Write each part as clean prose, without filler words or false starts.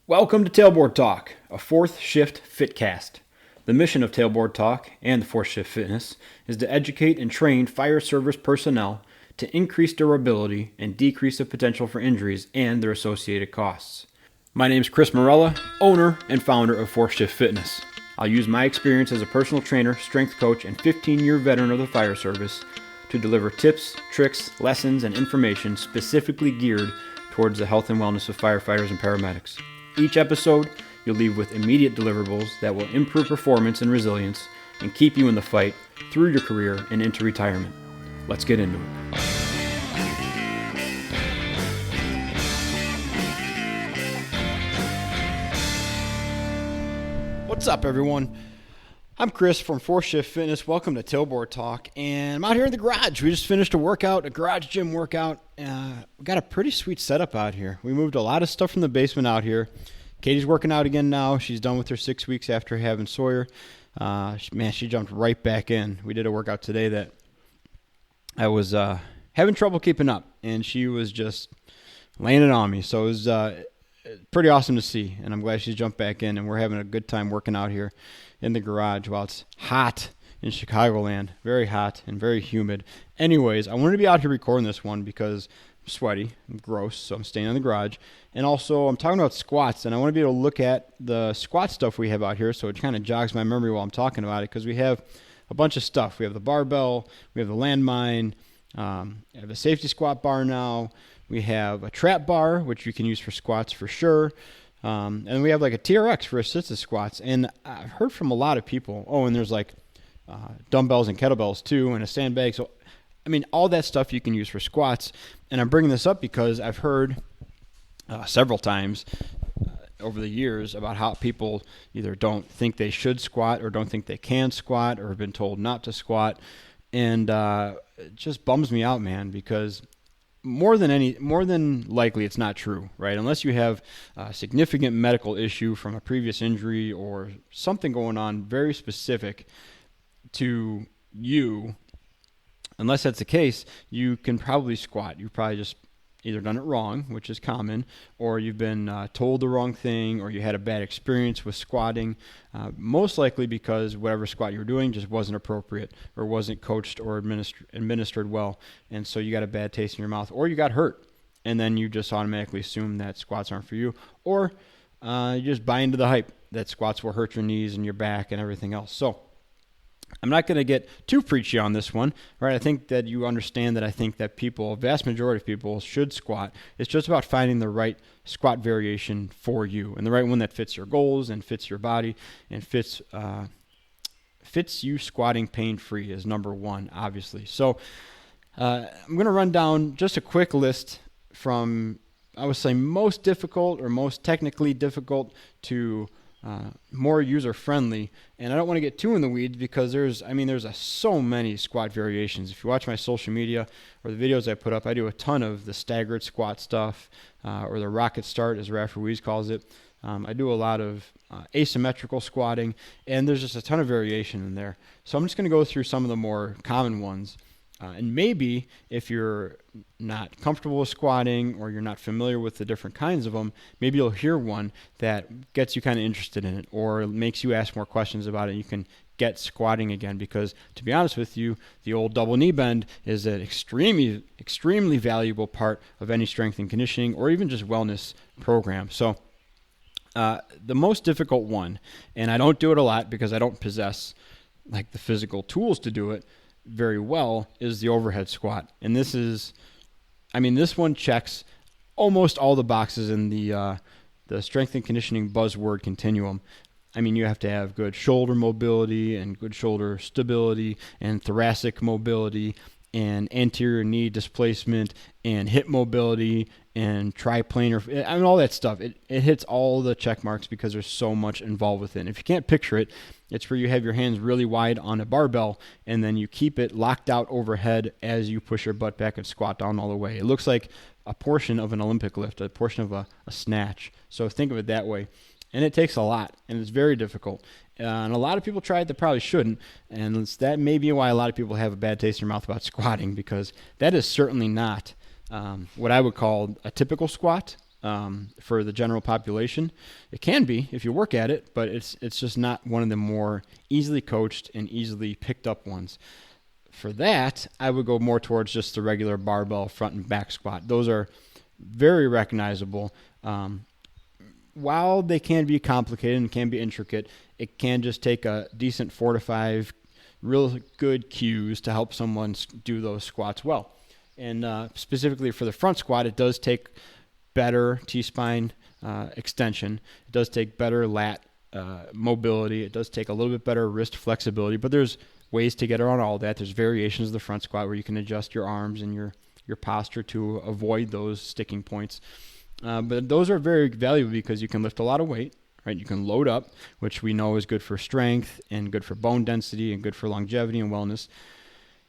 Welcome to Tailboard Talk, a fourth shift fitcast. The mission of Tailboard Talk and the fourth shift fitness is to educate and train fire service personnel to increase durability and decrease the potential for injuries and their associated costs. My name is Chris Morella, owner and founder of Fourth Shift Fitness. I'll use my experience as a personal trainer, strength coach, and 15-year veteran of the fire service to deliver tips, tricks, lessons, and information specifically geared towards the health and wellness of firefighters and paramedics. Each episode, you'll leave with immediate deliverables that will improve performance and resilience and keep you in the fight through your career and into retirement. Let's get into it. What's up, everyone? I'm Chris from Fourth Shift Fitness. Welcome to Tailboard Talk, and I'm out here in the garage. We just finished a garage gym workout. We got a pretty sweet setup out here. We moved a lot of stuff from the basement out here. Katie's working out again now. She's done with her 6 weeks after having Sawyer. She jumped right back in. We did a workout today that I was having trouble keeping up, and she was just laying it on me. So it was pretty awesome to see, and I'm glad she's jumped back in, and we're having a good time working out here in the garage while it's hot in Chicagoland. Very hot and very humid. Anyways, I wanted to be out here recording this one because I'm sweaty, I'm gross, so I'm staying in the garage. And also, I'm talking about squats, and I want to be able to look at the squat stuff we have out here, so it kind of jogs my memory while I'm talking about it, because we have a bunch of stuff. We have the barbell, we have the landmine, we have a safety squat bar now, we have a trap bar, which you can use for squats for sure. And we have like a TRX for assisted squats. And I've heard from a lot of people, and there's like dumbbells and kettlebells too, and a sandbag. So, I mean, all that stuff you can use for squats. And I'm bringing this up because I've heard several times over the years about how people either don't think they should squat or don't think they can squat or have been told not to squat. And it just bums me out, man, because more than likely it's not true, right? Unless you have a significant medical issue from a previous injury or something going on very specific to you, unless that's the case, you can probably squat. You've probably just either done it wrong, which is common, or you've been told the wrong thing, or you had a bad experience with squatting, most likely because whatever squat you were doing just wasn't appropriate or wasn't coached or administered well, and so you got a bad taste in your mouth, or you got hurt, and then you just automatically assume that squats aren't for you, or you just buy into the hype that squats will hurt your knees and your back and everything else. So I'm not going to get too preachy on this one, right? I think that you understand that I think that a vast majority of people should squat. It's just about finding the right squat variation for you and the right one that fits your goals and fits your body and fits you squatting pain-free is number one, obviously. So I'm going to run down just a quick list from, I would say, most difficult or most technically difficult to more user-friendly, and I don't want to get too in the weeds because there's so many squat variations. If you watch my social media or the videos I put up, I do a ton of the staggered squat stuff, or the rocket start, as Raf Ruiz calls it. I do a lot of asymmetrical squatting, and there's just a ton of variation in there. So I'm just going to go through some of the more common ones. And maybe if you're not comfortable with squatting or you're not familiar with the different kinds of them, maybe you'll hear one that gets you kind of interested in it or makes you ask more questions about it. You can get squatting again because, to be honest with you, the old double knee bend is an extremely, extremely valuable part of any strength and conditioning or even just wellness program. So the most difficult one, and I don't do it a lot because I don't possess like the physical tools to do it very well, is the overhead squat. And this one checks almost all the boxes in the strength and conditioning buzzword continuum. I mean, you have to have good shoulder mobility and good shoulder stability and thoracic mobility and anterior knee displacement and hip mobility and triplanar, I mean, all that stuff. It hits all the check marks because there's so much involved with it. And if you can't picture it, it's where you have your hands really wide on a barbell and then you keep it locked out overhead as you push your butt back and squat down all the way. It looks like a portion of an Olympic lift, a portion of a snatch. So think of it that way. And it takes a lot, and it's very difficult. And a lot of people try it that probably shouldn't, and that may be why a lot of people have a bad taste in their mouth about squatting, because that is certainly not what I would call a typical squat. for the general population. It can be if you work at it, but it's just not one of the more easily coached and easily picked up ones. For that, I would go more towards just the regular barbell front and back squat. Those are very recognizable. While they can be complicated and can be intricate, it can just take a decent 4 to 5 real good cues to help someone do those squats well. And specifically for the front squat, it does take better T-spine extension. It does take better lat mobility. It does take a little bit better wrist flexibility, but there's ways to get around all that. There's variations of the front squat where you can adjust your arms and your posture to avoid those sticking points. But those are very valuable because you can lift a lot of weight, right? You can load up, which we know is good for strength and good for bone density and good for longevity and wellness.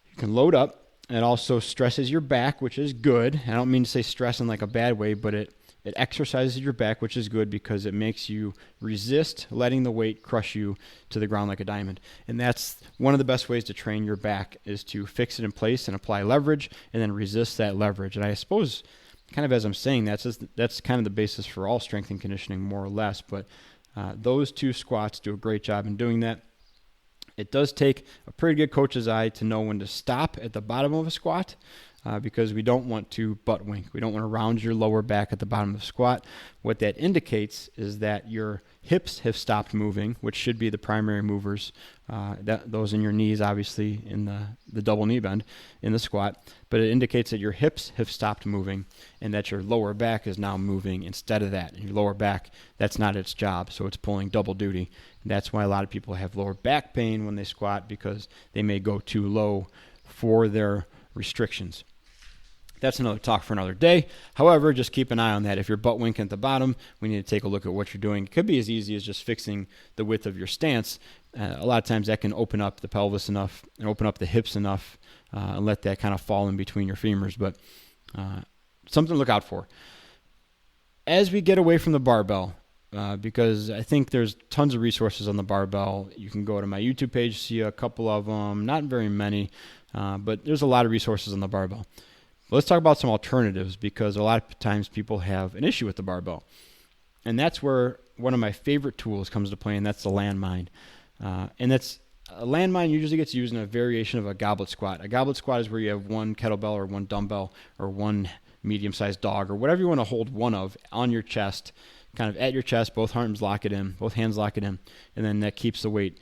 You can load up. It also stresses your back, which is good. I don't mean to say stress in like a bad way, but it exercises your back, which is good because it makes you resist letting the weight crush you to the ground like a diamond. And that's one of the best ways to train your back, is to fix it in place and apply leverage and then resist that leverage. And I suppose kind of as I'm saying, that's kind of the basis for all strength and conditioning, more or less. But those two squats do a great job in doing that. It does take a pretty good coach's eye to know when to stop at the bottom of a squat because we don't want to butt wink. We don't want to round your lower back at the bottom of the squat. What that indicates is that your hips have stopped moving, which should be the primary movers. Those in your knees, obviously, in the double knee bend in the squat. But it indicates that your hips have stopped moving and that your lower back is now moving instead of that. And your lower back, that's not its job, so it's pulling double duty. And that's why a lot of people have lower back pain when they squat, because they may go too low for their restrictions. That's another talk for another day. However, just keep an eye on that. If you're butt winking at the bottom, we need to take a look at what you're doing. It could be as easy as just fixing the width of your stance. A lot of times that can open up the pelvis enough and open up the hips enough and let that kind of fall in between your femurs. But something to look out for. As we get away from the barbell, because I think there's tons of resources on the barbell. You can go to my YouTube page, see a couple of them, not very many, but there's a lot of resources on the barbell. Let's talk about some alternatives, because a lot of times people have an issue with the barbell. And that's where one of my favorite tools comes to play, and that's the landmine. And that's a landmine usually gets used in a variation of a goblet squat. A goblet squat is where you have one kettlebell or one dumbbell or one medium-sized dog or whatever you want to hold one of on your chest, kind of at your chest, both arms lock it in, both hands lock it in, and then that keeps the weight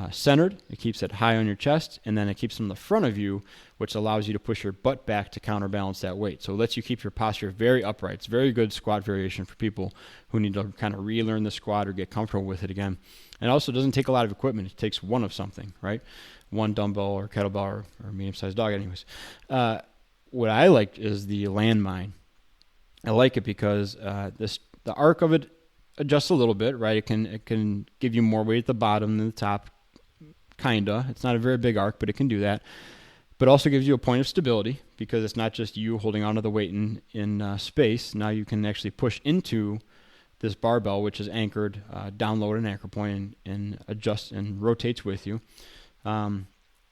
centered. It keeps it high on your chest, and then it keeps it in the front of you, which allows you to push your butt back to counterbalance that weight. So it lets you keep your posture very upright. It's a very good squat variation for people who need to kind of relearn the squat or get comfortable with it again. And it also doesn't take a lot of equipment. It takes one of something, right? One dumbbell or kettlebell or medium-sized dog anyways. What I like is the landmine. I like it because the arc of it adjusts a little bit, right? It can give you more weight at the bottom than the top, kinda. It's not a very big arc, but it can do that. But also gives you a point of stability, because it's not just you holding onto the weight in space. Now you can actually push into this barbell, which is anchored, down low at an anchor point, and adjusts and rotates with you. And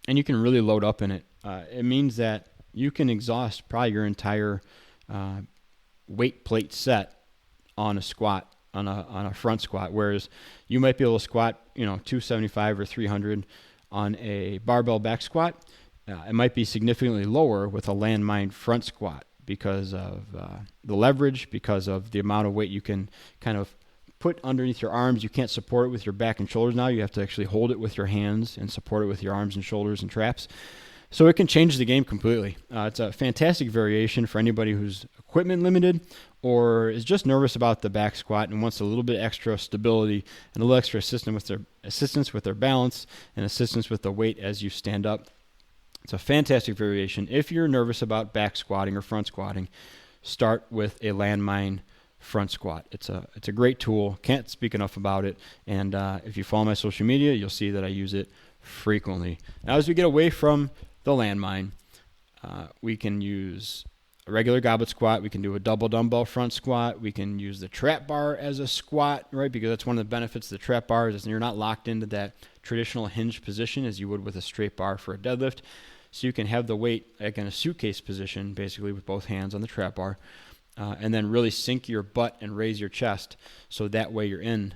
you can really load up in it. It means that you can exhaust probably your entire weight plate set on a squat, on a front squat, whereas you might be able to squat 275 or 300 on a barbell back squat. It might be significantly lower with a landmine front squat because of the leverage, because of the amount of weight you can kind of put underneath your arms. You can't support it with your back and shoulders now. You have to actually hold it with your hands and support it with your arms and shoulders and traps. So it can change the game completely. It's a fantastic variation for anybody who's equipment limited or is just nervous about the back squat and wants a little bit extra stability and a little extra assistance with their balance and assistance with the weight as you stand up. It's a fantastic variation. If you're nervous about back squatting or front squatting, start with a landmine front squat. It's a great tool. Can't speak enough about it. And if you follow my social media, you'll see that I use it frequently. Now, as we get away from the landmine, we can use a regular goblet squat. We can do a double dumbbell front squat. We can use the trap bar as a squat, right? Because that's one of the benefits of the trap bar is you're not locked into that traditional hinge position as you would with a straight bar for a deadlift. So you can have the weight like in a suitcase position, basically with both hands on the trap bar. and then really sink your butt and raise your chest. So that way you're in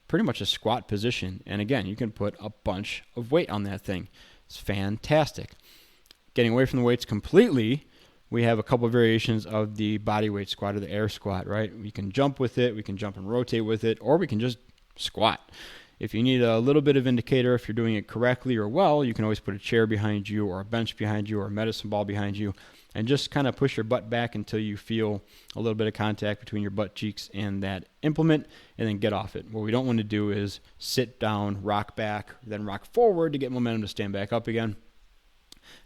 pretty much a squat position. And again, you can put a bunch of weight on that thing. It's fantastic. Getting away from the weights completely, we have a couple of variations of the body weight squat or the air squat, right? We can jump with it, we can jump and rotate with it, or we can just squat. If you need a little bit of indicator if you're doing it correctly or well, you can always put a chair behind you or a bench behind you or a medicine ball behind you and just kind of push your butt back until you feel a little bit of contact between your butt cheeks and that implement, and then get off it. What we don't want to do is sit down, rock back, then rock forward to get momentum to stand back up again.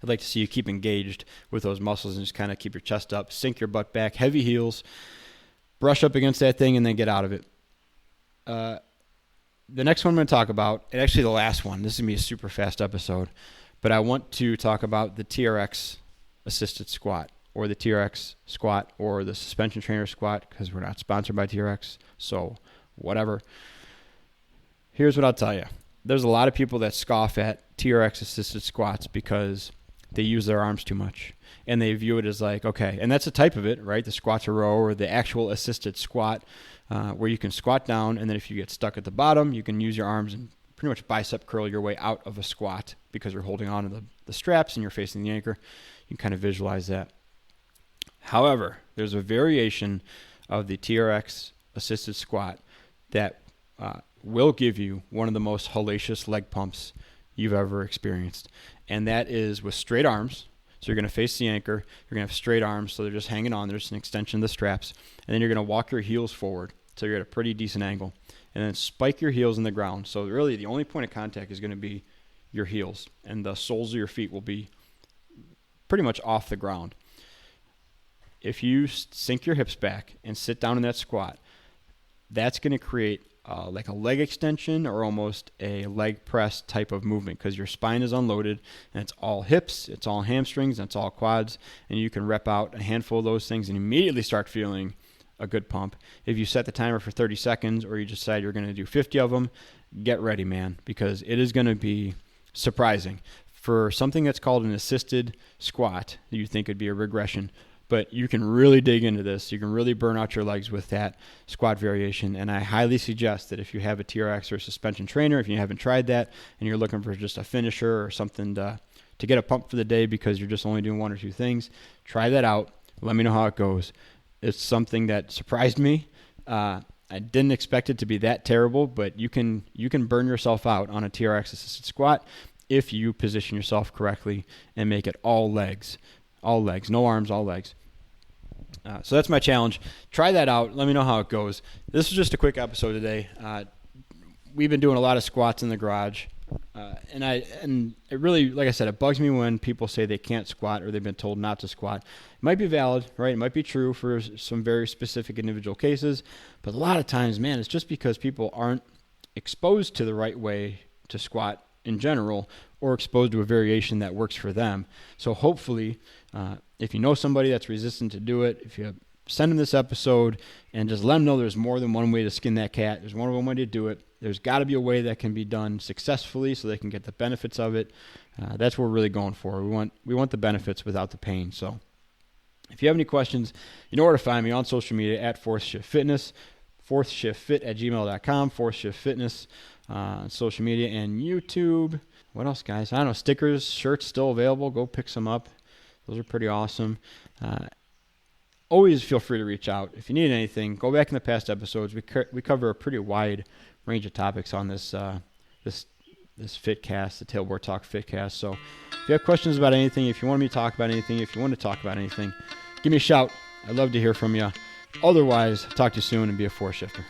I'd like to see you keep engaged with those muscles and just kind of keep your chest up, sink your butt back, heavy heels, brush up against that thing, and then get out of it. The next one I'm going to talk about, and actually the last one, this is going to be a super fast episode, but I want to talk about the TRX assisted squat, or the TRX squat, or the suspension trainer squat, because we're not sponsored by TRX, so whatever. Here's what I'll tell you. There's a lot of people that scoff at TRX assisted squats because they use their arms too much, and they view it as like, okay, and that's a type of it, right? The squat to row, or the actual assisted squat, where you can squat down, and then if you get stuck at the bottom, you can use your arms and pretty much bicep curl your way out of a squat because you're holding on to the straps and you're facing the anchor. You can kind of visualize that. However, there's a variation of the TRX assisted squat that will give you one of the most hellacious leg pumps you've ever experienced, and that is with straight arms. So you're going to face the anchor, you're going to have straight arms, so they're just hanging on, there's an extension of the straps, and then you're going to walk your heels forward, so you're at a pretty decent angle, and then spike your heels in the ground. So really the only point of contact is going to be your heels, and the soles of your feet will be pretty much off the ground. If you sink your hips back and sit down in that squat, that's going to create like a leg extension or almost a leg press type of movement, because your spine is unloaded and it's all hips, it's all hamstrings, and it's all quads, and you can rep out a handful of those things and immediately start feeling a good pump. If you set the timer for 30 seconds or you decide you're going to do 50 of them, get ready, man, because it is going to be surprising. For something that's called an assisted squat, you think it'd be a regression, but you can really dig into this. You can really burn out your legs with that squat variation, and I highly suggest that if you have a TRX or a suspension trainer, if you haven't tried that and you're looking for just a finisher or something to get a pump for the day because you're just only doing one or two things, try that out. Let me know how it goes. It's something that surprised me. I didn't expect it to be that terrible, but you can burn yourself out on a TRX assisted squat if you position yourself correctly and make it all legs, no arms, all legs. So that's my challenge. Try that out. Let me know how it goes. This was just a quick episode today. We've been doing a lot of squats in the garage, and it really, like I said, it bugs me when people say they can't squat or they've been told not to squat. It might be valid, right? It might be true for some very specific individual cases, but a lot of times, man, it's just because people aren't exposed to the right way to squat in general, or exposed to a variation that works for them. So hopefully, if you know somebody that's resistant to do it, if you send them this episode and just let them know there's more than one way to skin that cat. There's more than one way to do it. There's got to be a way that can be done successfully so they can get the benefits of it. That's what we're really going for. We want the benefits without the pain. So if you have any questions, you know where to find me on social media at Fourth Shift Fitness, fourthshiftfit@gmail.com, Fourth Shift Fitness on social media and YouTube. What else, guys? I don't know. Stickers, shirts still available. Go pick some up. Those are pretty awesome. Always feel free to reach out. If you need anything, go back in the past episodes. We cover a pretty wide range of topics on this Fitcast, the Tailboard Talk Fitcast. So if you have questions about anything, if you want me to talk about anything, if you want to talk about anything, give me a shout. I'd love to hear from you. Otherwise, talk to you soon and be a four shifter.